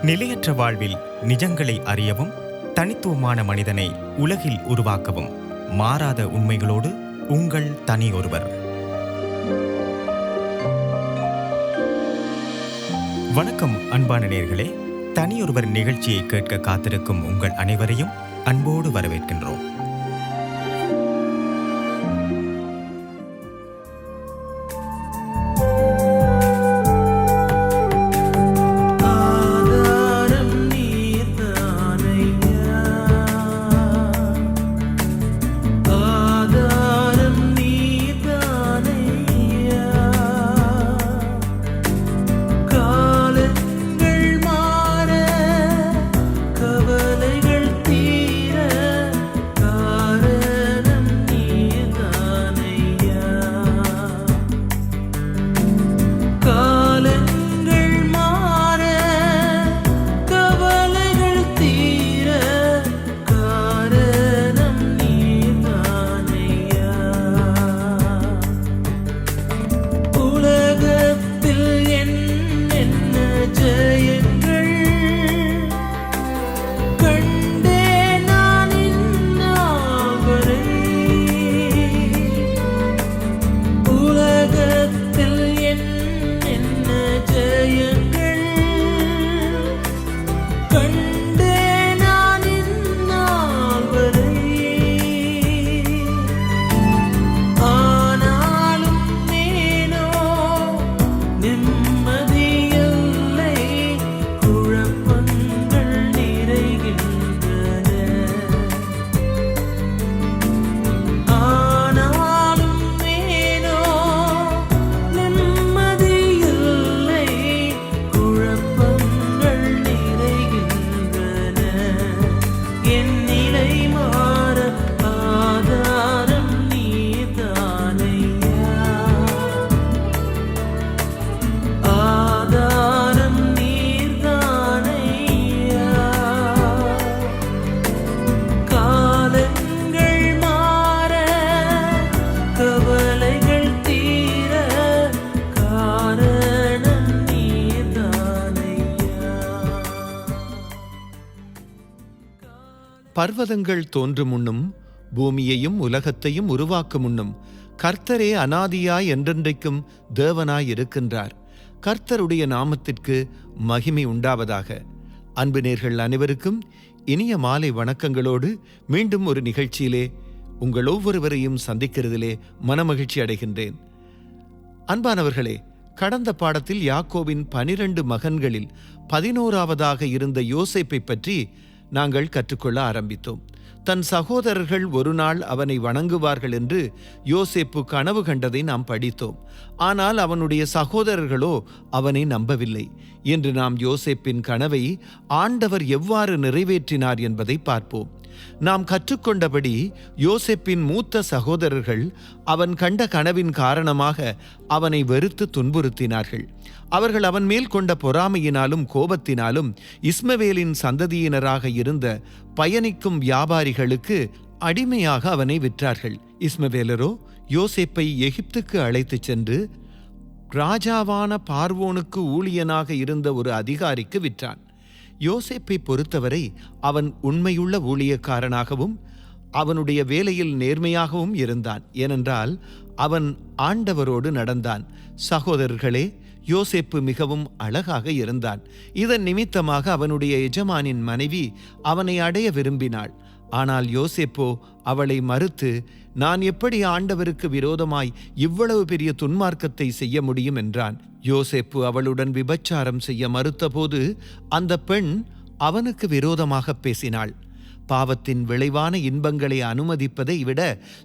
நிலையற்ற வாழ்வில் நிஜங்களை அறியவும், தனித்துவமான மனிதனை உலகில் உருவாக்கவும், மாறாத உண்மைகளோடு உங்கள் தனியொருவர். வணக்கம் அன்பான நேயர்களே, தனியொருவர் நிகழ்ச்சியை கேட்க காத்திருக்கும் உங்கள் அனைவரையும் அன்போடு வரவேற்கின்றோம். பர்வதங்கள் தோன்றும் முன்னும் பூமியையும் உலகத்தையும் உருவாக்கும் முன்னும் கர்த்தரே அநாதியாய் என்றென்றைக்கும் தேவனாய் இருக்கின்றார். கர்த்தருடைய நாமத்திற்கு மகிமை உண்டாவதாக. அன்பு நேயர்கள் அனைவருக்கும் இனிய மாலை வணக்கங்களோடு மீண்டும் ஒரு நிகழ்ச்சியிலே உங்கள் ஒவ்வொருவரையும் சந்திக்கிறதிலே மனமகிழ்ச்சி அடைகின்றேன். அன்பானவர்களே, கடந்த பாடத்தில் யாக்கோபின் 12 மகன்களில் 11ஆவதாக இருந்த யோசேப்பை பற்றி நாங்கள் கற்றுக்கொள்ள ஆரம்பித்தோம். தன் சகோதரர்கள் ஒரு நாள் அவனை வணங்குவார்கள் என்று யோசேப்பு கனவு கண்டதை நாம் படித்தோம். ஆனால் அவனுடைய சகோதரர்களோ அவனை நம்பவில்லை. இன்று நாம் யோசேப்பின் கனவை ஆண்டவர் எவ்வாறு நிறைவேற்றினார் என்பதை பார்ப்போம். நாம் கற்றுக்கொண்டபடி யோசேப்பின் மூத்த சகோதரர்கள் அவன் கண்ட கனவின் காரணமாக அவனை வெறுத்து துன்புறுத்தினார்கள். அவர்கள் அவன் மேல் கொண்ட பொறாமையினாலும் கோபத்தினாலும் இஸ்மவேலின் சந்ததியினராக இருந்த பயணிக்கும் வியாபாரிகளுக்கு அடிமையாக அவனை விற்றார்கள். இஸ்மவேலரோ யோசேப்பை எகிப்துக்கு அழைத்துச் சென்று ராஜாவான பார்வோனுக்கு ஊழியனாக இருந்த ஒரு அதிகாரிக்கு விற்றான். யோசேப்பை பொறுத்தவரை அவன் உண்மையுள்ள ஊழியக்காரனாகவும் அவனுடைய வேலையில் நேர்மையாகவும் இருந்தான். ஏனென்றால் அவன் ஆண்டவரோடு நடந்தான். சகோதரர்களே, யோசேப்பு மிகவும் அழகாக இருந்தான். இதன் நிமித்தமாக அவனுடைய எஜமானின் மனைவி அவனை அடைய விரும்பினாள். ஆனால் யோசேப்போ அவளை மறுத்து, நான் எப்படி ஆண்டவருக்கு விரோதமாய் இவ்வளவு பெரிய துன்மார்க்கத்தை செய்ய முடியும் என்றான். யோசேப்பு அவளுடன் விபச்சாரம் செய்ய மறுத்தபோது அந்த பெண் அவனுக்கு விரோதமாக பேசினாள். பாவத்தின் விளைவான இன்பங்களை அனுமதிப்பதை விட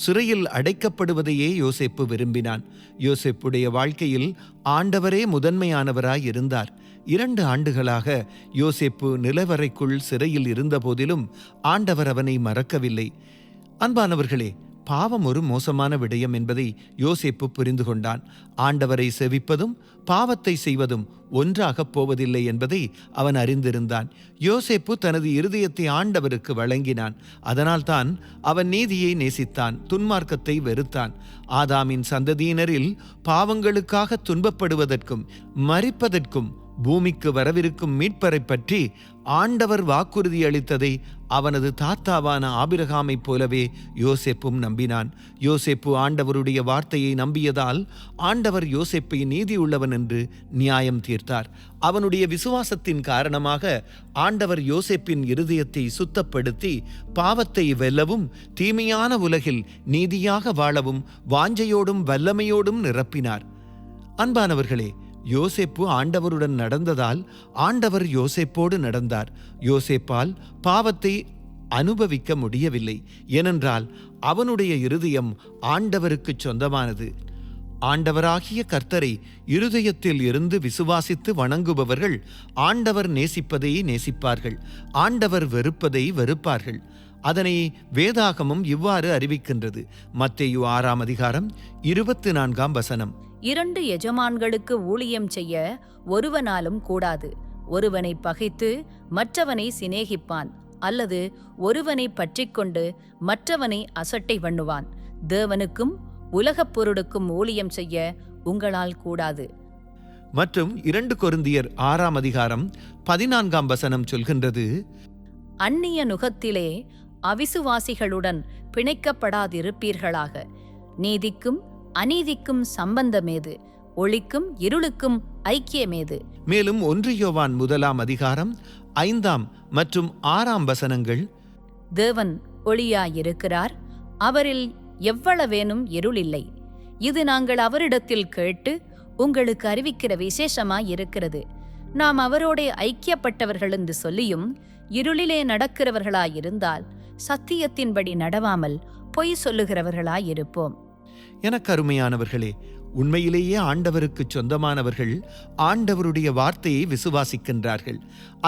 சிறையில் அடைக்கப்படுவதையே யோசேப்பு விரும்பினான். யோசேப்புடைய வாழ்க்கையில் ஆண்டவரே முதன்மையானவராய் இருந்தார். 2 ஆண்டுகளாக யோசேப்பு நிலவறைக்குள் சிறையில் இருந்த போதிலும் ஆண்டவர் அவனை மறக்கவில்லை. அன்பானவர்களே, பாவம் ஒரு மோசமான விடயம் என்பதை யோசேப்பு புரிந்து கொண்டான். ஆண்டவரை செவிப்பதும் பாவத்தை செய்வதும் ஒன்றாகப் போவதில்லை என்பதை அவன் அறிந்திருந்தான். யோசேப்பு தனது இருதயத்தை ஆண்டவருக்கு வழங்கினான். அதனால்தான் அவன் நீதியை நேசித்தான், துன்மார்க்கத்தை வெறுத்தான். ஆதாமின் சந்ததியினரில் பாவங்களுக்காக துன்பப்படுவதற்கும் மரிப்பதற்கும் பூமிக்கு வரவிருக்கும் மீட்பரை பற்றி ஆண்டவர் வாக்குறுதி அளித்ததை அவனது தாத்தாவான ஆபிரகாமைப் போலவே யோசேப்பும் நம்பினான். யோசேப்பு ஆண்டவருடைய வார்த்தையை நம்பியதால் ஆண்டவர் யோசேப்பை நீதியுள்ளவன் என்று நியாயம் தீர்த்தார். அவனுடைய விசுவாசத்தின் காரணமாக ஆண்டவர் யோசேப்பின் இருதயத்தை சுத்தப்படுத்தி பாவத்தை வெல்லவும் தீமையான உலகில் நீதியாக வாழவும் வாஞ்சையோடும் வல்லமையோடும் நிரப்பினார். அன்பானவர்களே, யோசேப்பு ஆண்டவருடன் நடந்ததால் ஆண்டவர் யோசேப்போடு நடந்தார். யோசேப்பால் பாவத்தை அனுபவிக்க முடியவில்லை. ஏனென்றால் அவனுடைய இருதயம் ஆண்டவருக்கு சொந்தமானது. ஆண்டவராகிய கர்த்தரை இருதயத்தில் இருந்து விசுவாசித்து வணங்குபவர்கள் ஆண்டவர் நேசிப்பதை நேசிப்பார்கள், ஆண்டவர் வெறுப்பதை வெறுப்பார்கள். அதனை வேதாகமம் இவ்வாறு அறிவிக்கின்றது. மத்தேயு 6ஆம் அதிகாரம் 24ஆம் வசனம். 2 எஜமான்களுக்கு ஊழியம் செய்ய ஒருவனாலும் கூடாது. ஒருவனை பகைத்து மற்றவனை சிநேகிப்பான், அல்லது ஒருவனை பற்றிக்கொண்டு மற்றவனை அசட்டை பண்ணுவான். தேவனுக்கும் உலகப் பொருளுக்கும் ஊழியம் செய்ய உங்களால் கூடாது. மற்றும் 2 கொரிந்தியர் 6ஆம் அதிகாரம் 14ஆம் வசனம் சொல்கின்றது, அந்நிய நுகத்திலே அவிசுவாசிகளுடன் பிணைக்கப்படாதிருப்பீர்களாக. நீதிக்கும் அநீதிக்கும் சம்பந்தமேது? ஒளிக்கும் இருளுக்கும் ஐக்கியமேது? மேலும் 1 யோவான் 1ஆம் அதிகாரம் 5ஆம் மற்றும் 6ஆம் வசனங்கள், தேவன் ஒளியாயிருக்கிறார், அவரில் எவ்வளவேனும் இருளில்லை. இது நாங்கள் அவரிடத்தில் கேட்டு உங்களுக்கு அறிவிக்கிற விசேஷமாயிருக்கிறது. நாம் அவரோடே ஐக்கியப்பட்டவர்கள் என்று சொல்லியும் இருளிலே நடக்கிறவர்களாயிருந்தால் சத்தியத்தின்படி நடவாமல் பொய் சொல்லுகிறவர்களாயிருப்போம். எனக்கு அருமையானவர்களே, உண்மையிலேயே ஆண்டவருக்கு சொந்தமானவர்கள் ஆண்டவருடைய வார்த்தையை விசுவாசிக்கின்றார்கள்,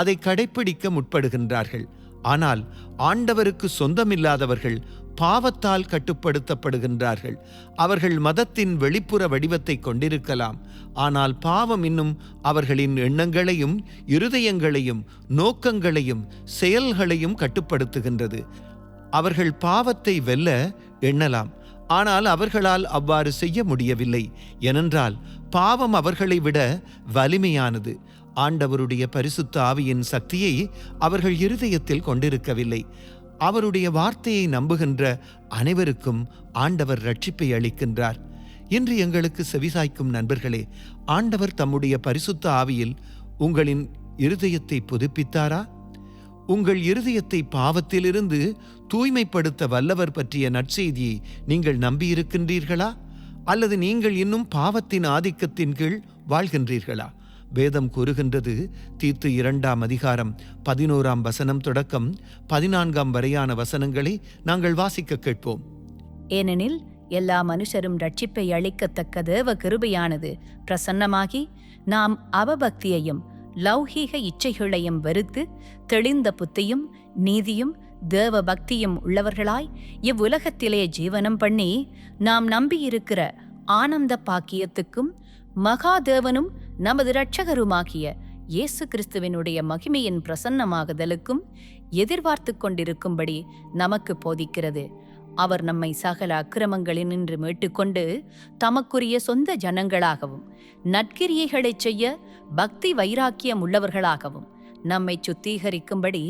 அதை கடைப்பிடிக்க முற்படுகின்றார்கள். ஆனால் ஆண்டவருக்கு சொந்தமில்லாதவர்கள் பாவத்தால் கட்டுப்படுத்தப்படுகின்றார்கள். அவர்கள் மதத்தின் வெளிப்புற வடிவத்தை கொண்டிருக்கலாம், ஆனால் பாவம் இன்னும் அவர்களின் எண்ணங்களையும் இருதயங்களையும் நோக்கங்களையும் செயல்களையும் கட்டுப்படுத்துகின்றது. அவர்கள் பாவத்தை வெல்ல எண்ணலாம், ஆனால் அவர்களால் அவ்வாறு செய்ய முடியவில்லை. ஏனென்றால் பாவம் அவர்களை விட வலிமையானது. ஆண்டவருடைய பரிசுத்த ஆவியின் சக்தியை அவர்கள் இருதயத்தில் கொண்டிருக்கவில்லை. அவருடைய வார்த்தையை நம்புகின்ற அனைவருக்கும் ஆண்டவர் இரட்சிப்பை அளிக்கின்றார். இன்று எங்களுக்கு செவிசாய்க்கும் நண்பர்களே, ஆண்டவர் தம்முடைய பரிசுத்த ஆவியில் உங்களின் இருதயத்தை புதுப்பித்தாரா? உங்கள் இருதயத்தை பாவத்திலிருந்து தூய்மைப்படுத்த வல்லவர் பற்றிய நற்செய்தியை நீங்கள் நம்பியிருக்கின்றீர்களா? அல்லது நீங்கள் இன்னும் பாவத்தின் ஆதிக்கத்தின் கீழ் வாழ்கின்றீர்களா? வேதம் கூறுகின்றது, தீத்து 2ஆம் அதிகாரம் 11ஆம் வசனம் தொடக்கம் 14ஆம் வரையான வசனங்களை நாங்கள் வாசிக்க கேட்போம். ஏனெனில் எல்லா மனுஷரும் இரட்சிப்பை அளிக்கத்தக்க தேவ கிருபையானது பிரசன்னமாகி, நாம் அவபக்தியையும் லௌகீக இச்சைகளையும் வெறுத்து தெளிந்த புத்தியும் நீதியும் தேவ பக்தியும் உள்ளவர்களாய் இவ்வுலகத்திலே ஜீவனம் பண்ணி, நாம் நம்பியிருக்கிற ஆனந்த பாக்கியத்துக்கும் மகாதேவனும் நமது இரட்சகருமாகிய இயேசு கிறிஸ்துவினுடைய மகிமையின் பிரசன்னமாகுதலுக்கும் எதிர்பார்த்து கொண்டிருக்கும்படி நமக்கு போதிக்கிறது. அவர் நம்மை சகல அக்கிரமங்களினின்று மீட்டுக்கொண்டு தமக்குரிய சொந்த ஜனங்களாகவும் நற்கிரியைகளைச் செய்ய பக்தி வைராக்கியம் உள்ளவர்களாகவும் நம்மை சுத்திகரிக்கும்படி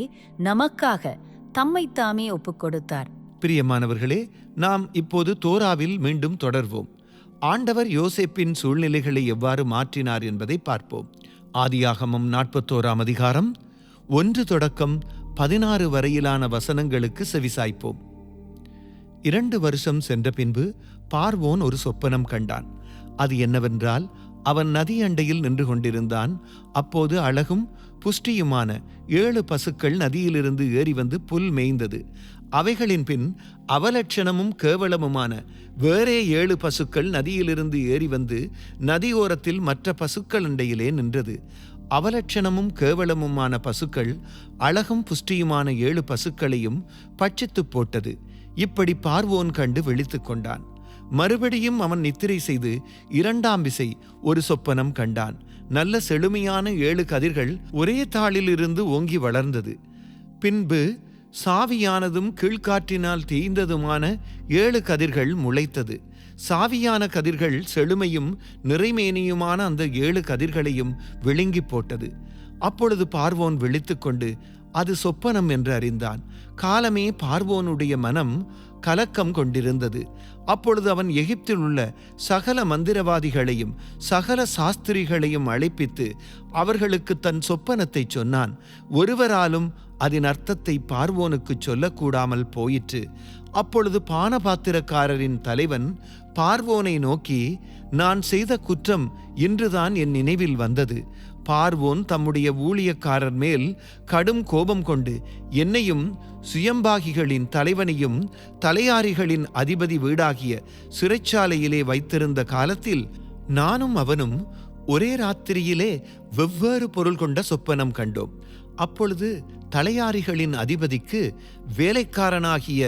நமக்காக தம்மைத்தாமே ஒப்புக்கொடுத்தார். பிரியமானவர்களே, நாம் இப்போது தோராவில் மீண்டும் தொடர்வோம். ஆண்டவர் யோசேப்பின் சூழ்நிலைகளை எவ்வாறு மாற்றினார் என்பதை பார்ப்போம். ஆதியாகமம் 41ஆம் அதிகாரம் 1 தொடக்கம் 16 வரையிலான வசனங்களுக்கு செவிசாய்ப்போம். 2 வருஷம் சென்ற பின்பு பார்வோன் ஒரு சொப்பனம் கண்டான். அது என்னவென்றால், அவன் நதி அண்டையில் நின்று கொண்டிருந்தான். அப்போது அழகும் புஷ்டியுமான 7 பசுக்கள் நதியிலிருந்து ஏறி வந்து புல் மேய்ந்தது. அவைகளின் பின் அவலட்சணமும் கேவலமுமான வேறே 7 பசுக்கள் நதியிலிருந்து ஏறி வந்து நதியோரத்தில் மற்ற பசுக்கள் அண்டையிலே நின்றது. அவலட்சணமும் கேவலமுமான பசுக்கள் அழகும் புஷ்டியுமான 7 பசுக்களையும் பட்சித்து போட்டது. இப்படி பார்வோன் கண்டு விழித்து கொண்டான். மறுபடியும் அவன் நித்திரை செய்து 2ஆம் விசை ஒரு சொப்பனம் கண்டான். நல்ல செழுமையான 7 கதிர்கள் ஒரே தாளில் இருந்து ஓங்கி வளர்ந்தது. பின்பு சாவியானதும் கீழ்காற்றினால் தேய்ந்ததுமான 7 கதிர்கள் முளைத்தது. சாவியான கதிர்கள் செழுமையும் நிறைமேனியுமான அந்த 7 கதிர்களையும் விழுங்கி போட்டது. அப்பொழுது பார்வோன் விழித்துக்கொண்டு அது சொப்பனம் என்று அறிந்தான். காலமே பார்வோனுடைய மனம் கலக்கம் கொண்டிருந்தது. அப்பொழுது அவன் எகிப்தில் உள்ள சகல மந்திரவாதிகளையும் சகல சாஸ்திரிகளையும் அழைப்பித்து அவர்களுக்கு தன் சொப்பனத்தை சொன்னான். ஒருவராலும் அதன் அர்த்தத்தை பார்வோனுக்கு சொல்லக்கூடாமல் போயிற்று. அப்பொழுது பானபாத்திரக்காரரின் தலைவன் பார்வோனை நோக்கி, நான் செய்த குற்றம் இன்றுதான் என் நினைவில் வந்தது. பார்வோன் தம்முடைய ஊழியக்காரர் மேல் கடும் கோபம் கொண்டு என்னையும் சுயம்பாகிகளின் தலைவனையும் தலையாரிகளின் அதிபதி வீடாகிய சிறைச்சாலையிலே வைத்திருந்த காலத்தில் நானும் அவனும் ஒரே ராத்திரியிலே வெவ்வேறு பொருள் கொண்ட சொப்பனம் கண்டோம். அப்பொழுது தலையாரிகளின் அதிபதிக்கு வேலைக்காரனாகிய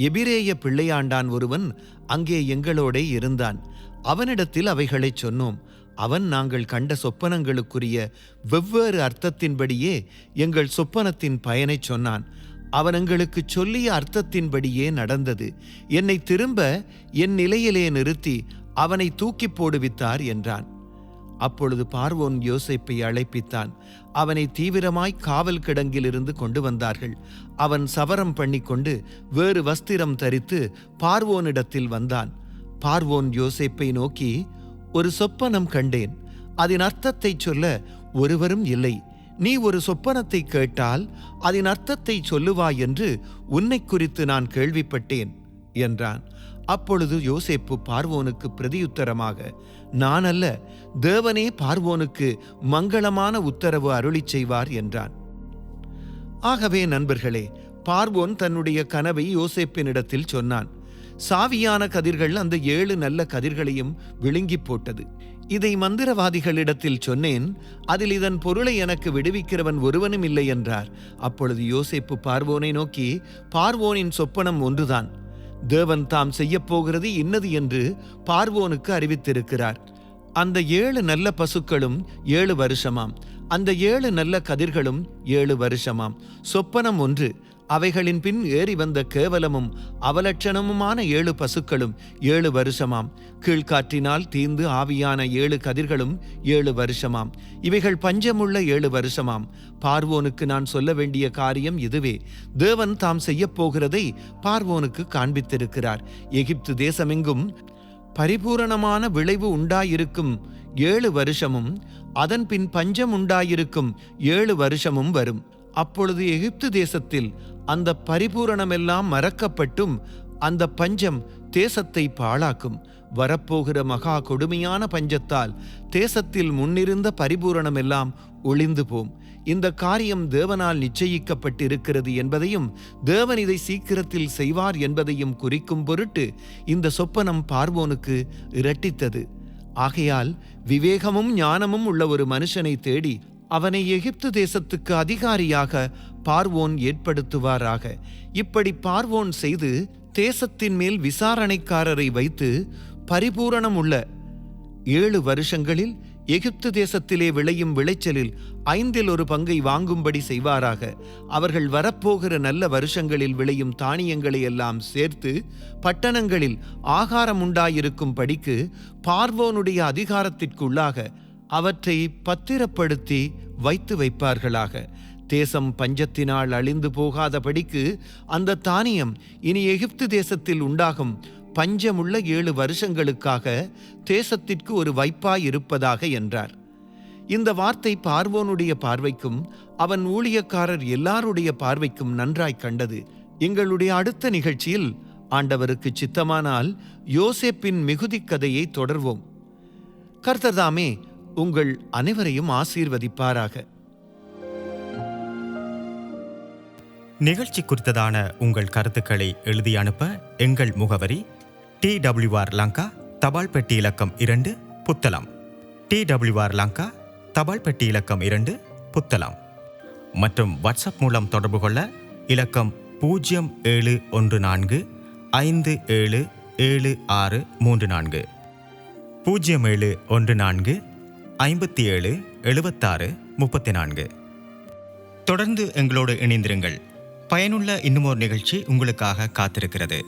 எபிரேய பிள்ளையாண்டான் ஒருவன் அங்கே எங்களோடே இருந்தான். அவனிடத்தில் அவைகளைச் சொன்னோம். அவன் நாங்கள் கண்ட சொப்பனங்களுக்குரிய வெவ்வேறு அர்த்தத்தின்படியே எங்கள் சொப்பனத்தின் பயனைச் சொன்னான். அவன் எங்களுக்கு சொல்லிய அர்த்தத்தின்படியே நடந்தது. என்னை திரும்ப என் நிலையிலே நிறுத்தி அவனை தூக்கி போடுவித்தார் என்றான். அப்பொழுது பார்வோன் யோசேப்பை அழைப்பித்தான். அவனை தீவிரமாய் காவல் கிடங்கிலிருந்து கொண்டு வந்தார்கள். அவன் சவரம் பண்ணிக்கொண்டு வேறு வஸ்திரம் தரித்து பார்வோனிடத்தில் வந்தான். பார்வோன் யோசேப்பை நோக்கி, ஒரு சொப்பனம் கண்டேன். அதன் அர்த்தத்தை சொல்ல ஒருவரும் இல்லை. நீ ஒரு சொப்பனத்தை கேட்டால் அதன் அர்த்தத்தை சொல்லுவாய் என்று உன்னை குறித்து நான் கேள்விப்பட்டேன் என்றான். அப்பொழுது யோசேப்பு பார்வோனுக்கு பிரதியுத்தரமாக, நான் அல்ல, தேவனே பார்வோனுக்கு மங்களமான உத்தரவு அருளிச் செய்வார் என்றான். ஆகவே நண்பர்களே, பார்வோன் தன்னுடைய கனவை யோசேப்பினிடத்தில் சொன்னான். சாவியான கதிர்கள் அந்த 7 நல்ல கதிர்களையும் விழுங்கி போட்டது. இதை மந்திரவாதிகளிடத்தில் சொன்னேன். அதில் இதன் பொருளை எனக்கு விடுவிக்கிறவன் ஒருவனும் இல்லை என்றார். அப்பொழுது யோசேப்பு பார்வோனை நோக்கி, பார்வோனின் சொப்பனம் ஒன்றுதான். தேவன் தாம் செய்யப்போகிறது இன்னது என்று பார்வோனுக்கு அறிவித்திருக்கிறார். அந்த 7 நல்ல பசுக்களும் 7 வருஷமாம். அந்த 7 நல்ல கதிர்களும் 7 வருஷமாம். சொப்பனம் ஒன்று. அவைகளின் பின் ஏறி வந்த கேவலமும் அவலட்சணமுமான 7 பசுக்களும் 7 வருஷமாம். கீழ்காற்றினால் தீந்து ஆவியான 7 கதிர்களும் 7 வருஷமாம். இவைகள் பஞ்சமுள்ள 7 வருஷமாம். பார்வோனுக்கு நான் சொல்ல வேண்டிய காரியம் இதுவே. தேவன் தாம் செய்யப்போகிறதை பார்வோனுக்கு காண்பித்திருக்கிறார். எகிப்து தேசமெங்கும் பரிபூரணமான விளைவு உண்டாயிருக்கும் 7 வருஷமும் அதன் பின் பஞ்சம் உண்டாயிருக்கும் 7 வருஷமும் வரும். அப்பொழுது எகிப்து தேசத்தில் அந்த பரிபூரணமெல்லாம் மறக்கப்பட்டும் அந்த பஞ்சம் தேசத்தை பாழாக்கும். வரப்போகிற மகா கொடுமையான பஞ்சத்தால் தேசத்தில் முன்னிருந்த பரிபூரணமெல்லாம் ஒளிந்து போம். இந்த காரியம் தேவனால் நிச்சயிக்கப்பட்டிருக்கிறது என்பதையும் தேவன் இதை சீக்கிரத்தில் செய்வார் என்பதையும் குறிக்கும் பொருட்டு இந்த சொப்பனம் பார்வோனுக்கு இரட்டித்தது. ஆகையால் விவேகமும் ஞானமும் உள்ள ஒரு மனுஷனை தேடி அவனை எகிப்து தேசத்துக்கு அதிகாரியாக பார்வோன் ஏற்படுத்துவாராக. இப்படி பார்வோன் செய்து தேசத்தின் மேல் விசாரணைக்காரரை வைத்து பரிபூரணம் உள்ள 7 வருஷங்களில் எகிப்து தேசத்திலே விளையும் விளைச்சலில் 5இல் 1 பங்கை வாங்கும்படி செய்வாராக. அவர்கள் வரப்போகிற நல்ல வருஷங்களில் விளையும் தானியங்களை எல்லாம் சேர்த்து பட்டணங்களில் ஆகாரம் உண்டாயிருக்கும் படிக்கு பார்வோனுடைய அதிகாரத்திற்குள்ளாக அவற்றை பத்திரப்படுத்தி வைத்து வைப்பார்களாக. தேசம் பஞ்சத்தினால் அழிந்து போகாதபடிக்கு அந்த தானியம் இனி எகிப்து தேசத்தில் உண்டாகும் பஞ்சமுள்ள 7 வருஷங்களுக்காக தேசத்திற்கு ஒரு வைப்பாய் இருப்பதாக என்றார். இந்த வார்த்தை பார்வோனுடைய பார்வைக்கும் அவன் ஊழியக்காரர் எல்லாருடைய பார்வைக்கும் நன்றாய் கண்டது. எங்களுடைய அடுத்த நிகழ்ச்சியில் ஆண்டவருக்கு சித்தமானால் யோசேப்பின் மிகுதி கதையை தொடர்வோம். கர்த்தர்தாமே உங்கள் அனைவரையும் ஆசீர்வதிப்பாராக. நிகழ்ச்சி குறித்ததான உங்கள் கருத்துக்களை எழுதி அனுப்ப எங்கள் முகவரி TWR லங்கா, தபால் பெட்டி இலக்கம் 2, புத்தளம். TWR லங்கா, தபால் பெட்டி இலக்கம் 2, புத்தளம். மற்றும் வாட்ஸ்அப் மூலம் தொடர்பு கொள்ள இலக்கம் 0714 577634 0714 57 76 34. தொடர்ந்து எங்களோடு இணைந்திருங்கள். பயனுள்ள இன்னுமோர் நிகழ்ச்சி உங்களுக்காக காத்திருக்கிறது.